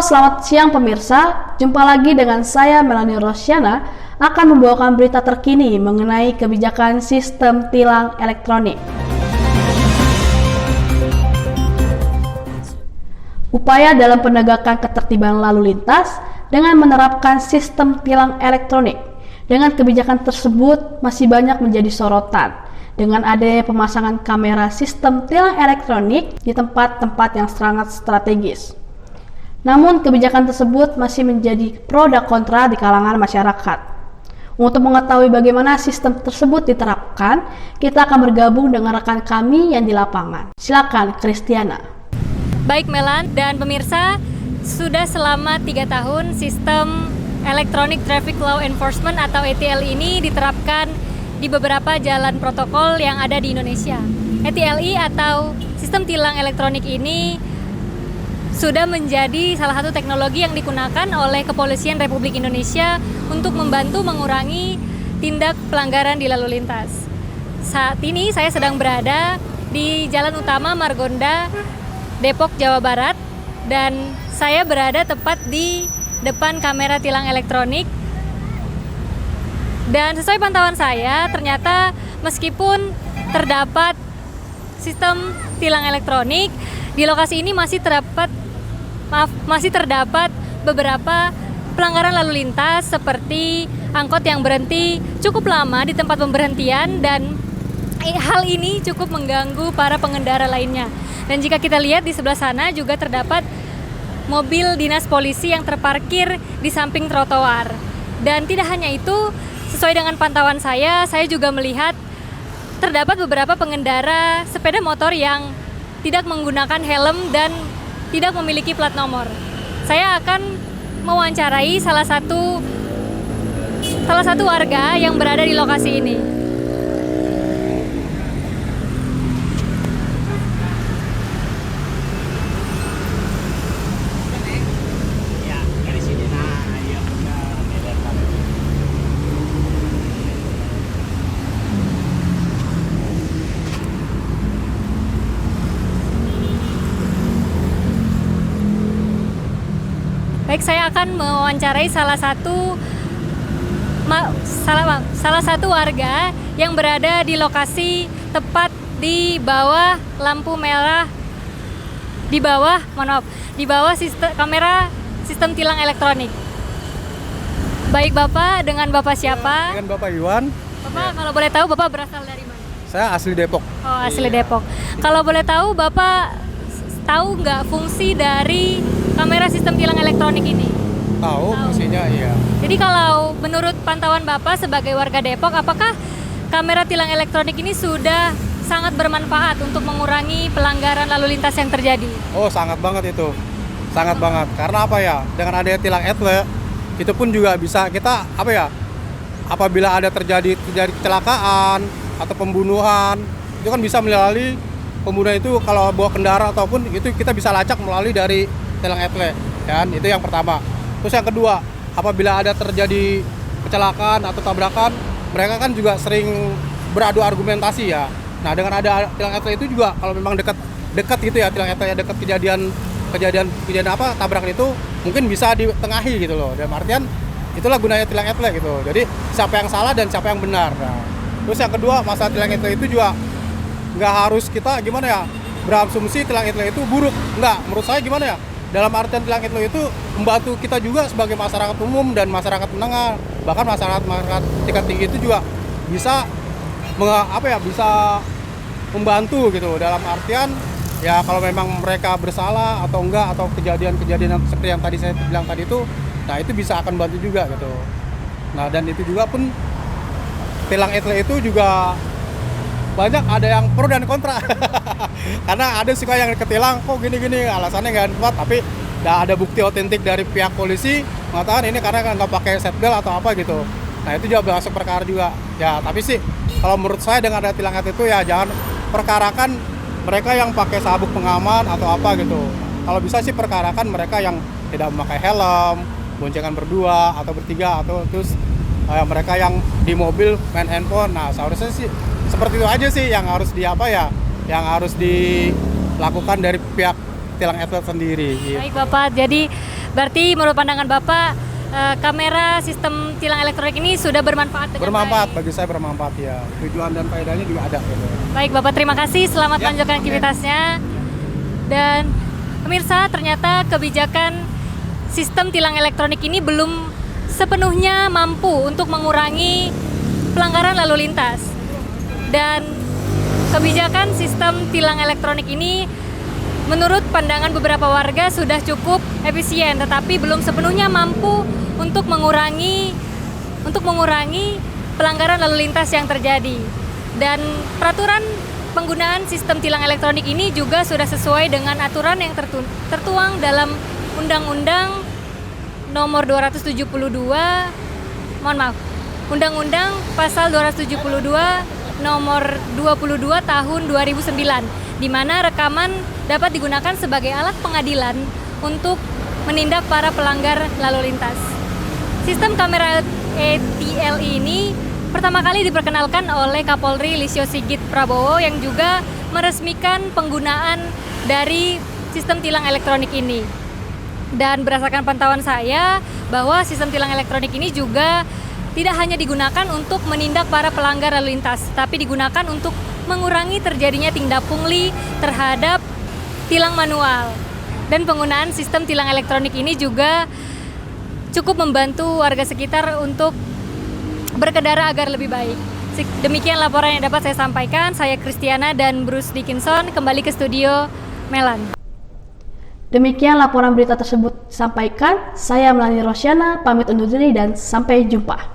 Selamat siang pemirsa. Jumpa lagi dengan saya Melanie Rosyana akan membawakan berita terkini mengenai kebijakan sistem tilang elektronik. Upaya dalam penegakan ketertiban lalu lintas dengan menerapkan sistem tilang elektronik. Dengan kebijakan tersebut masih banyak menjadi sorotan dengan adanya pemasangan kamera sistem tilang elektronik di tempat-tempat yang sangat strategis. Namun kebijakan tersebut masih menjadi pro dan kontra di kalangan masyarakat. Untuk mengetahui bagaimana sistem tersebut diterapkan, kita akan bergabung dengan rekan kami yang di lapangan. Silakan, Kristiana. Baik Melan dan pemirsa, sudah selama 3 tahun sistem Electronic Traffic Law Enforcement atau ETL ini diterapkan di beberapa jalan protokol yang ada di Indonesia. ETLI atau sistem tilang elektronik ini sudah menjadi salah satu teknologi yang digunakan oleh Kepolisian Republik Indonesia untuk membantu mengurangi tindak pelanggaran di lalu lintas. Saat ini saya sedang berada di Jalan Utama Margonda, Depok, Jawa Barat, dan saya berada tepat di depan kamera tilang elektronik. Dan sesuai pantauan saya, ternyata meskipun terdapat sistem tilang elektronik, di lokasi ini masih terdapat beberapa pelanggaran lalu lintas seperti angkot yang berhenti cukup lama di tempat pemberhentian, dan hal ini cukup mengganggu para pengendara lainnya. Dan jika kita lihat di sebelah sana juga terdapat mobil dinas polisi yang terparkir di samping trotoar. Dan tidak hanya itu, sesuai dengan pantauan saya juga melihat terdapat beberapa pengendara sepeda motor yang tidak menggunakan helm dan tidak memiliki plat nomor. Saya akan mewawancarai salah satu warga yang berada di lokasi ini. Baik, saya akan mewawancarai salah satu warga yang berada di lokasi tepat di bawah lampu merah, di bawah kamera sistem tilang elektronik. Baik Bapak, dengan Bapak siapa? Dengan Bapak Iwan. Bapak, kalau boleh tahu Bapak berasal dari mana? Saya asli Depok. Oh, asli Depok. Kalau boleh tahu Bapak tahu nggak fungsi dari kamera sistem tilang elektronik ini? Tahu fungsinya, iya. Jadi kalau menurut pantauan Bapak sebagai warga Depok, apakah kamera tilang elektronik ini sudah sangat bermanfaat untuk mengurangi pelanggaran lalu lintas yang terjadi? Oh, sangat banget itu. Sangat banget. Karena apa ya? Dengan adanya tilang etle, itu pun juga bisa kita apabila ada terjadi kecelakaan atau pembunuhan, itu kan bisa melalui pembunuhan itu kalau bawa kendaraan ataupun itu kita bisa lacak melalui dari tilang etle, kan? Itu yang pertama. Terus yang kedua, apabila ada terjadi kecelakaan atau tabrakan, mereka kan juga sering beradu argumentasi ya. Nah, dengan ada tilang etle itu juga kalau memang dekat gitu ya, tilang etle dekat kejadian tabrakan itu mungkin bisa ditengahi gitu loh. Dalam artian itulah gunanya tilang etle gitu. Jadi siapa yang salah dan siapa yang benar. Nah, terus yang kedua, masalah tilang etle itu juga nggak harus kita berasumsi tilang etle itu buruk. Nggak, menurut saya gimana ya, dalam artian tilang etle itu membantu kita juga sebagai masyarakat umum dan masyarakat menengah, bahkan masyarakat tingkat tinggi itu juga bisa bisa membantu gitu, dalam artian ya kalau memang mereka bersalah atau enggak, atau kejadian seperti yang tadi saya bilang tadi itu, nah itu bisa akan bantu juga gitu. Nah, dan itu juga pun tilang etle itu juga banyak ada yang pro dan kontra. Karena ada suka yang ketilang kok gini-gini, alasannya nggak kuat, tapi nggak ada bukti otentik dari pihak polisi mengatakan ini karena nggak pakai seatbelt atau apa gitu. Nah, itu juga masuk perkara juga ya. Tapi sih kalau menurut saya dengan ada tilang etle itu ya jangan perkarakan mereka yang pakai sabuk pengaman atau apa gitu. Kalau bisa sih perkarakan mereka yang tidak memakai helm, boncengan berdua atau bertiga, atau terus mereka yang di mobil main handphone. Nah, seharusnya sih seperti itu aja sih yang harus yang harus dilakukan dari pihak tilang etle sendiri. Baik Bapak, jadi Berarti menurut pandangan Bapak, kamera sistem tilang elektronik ini sudah bermanfaat dengan Bermanfaat, baik. bagi saya bermanfaat ya. Tujuan dan faedahnya juga ada gitu. Baik Bapak, terima kasih. Selamat Ya, lanjutkan oke. aktivitasnya. Dan pemirsa, ternyata kebijakan sistem tilang elektronik ini belum sepenuhnya mampu untuk mengurangi pelanggaran lalu lintas. Dan kebijakan sistem tilang elektronik ini menurut pandangan beberapa warga sudah cukup efisien, tetapi belum sepenuhnya mampu untuk mengurangi pelanggaran lalu lintas yang terjadi. Dan peraturan penggunaan sistem tilang elektronik ini juga sudah sesuai dengan aturan yang tertuang dalam Undang-Undang Nomor 272, Undang-Undang Pasal 272 Nomor 22 Tahun 2009, di mana rekaman dapat digunakan sebagai alat pengadilan untuk menindak para pelanggar lalu lintas. Sistem kamera ETL ini pertama kali diperkenalkan oleh Kapolri Listio Sigit Prabowo yang juga meresmikan penggunaan dari sistem tilang elektronik ini. Dan berdasarkan pantauan saya bahwa sistem tilang elektronik ini juga tidak hanya digunakan untuk menindak para pelanggar lalu lintas, tapi digunakan untuk mengurangi terjadinya tindak pungli terhadap tilang manual. Dan penggunaan sistem tilang elektronik ini juga cukup membantu warga sekitar untuk berkendara agar lebih baik. Demikian laporan yang dapat saya sampaikan. Saya Kristiana dan Bruce Dickinson kembali ke studio Melan. Demikian laporan berita tersebut disampaikan. Saya Melani Rosyana, pamit undur diri dan sampai jumpa.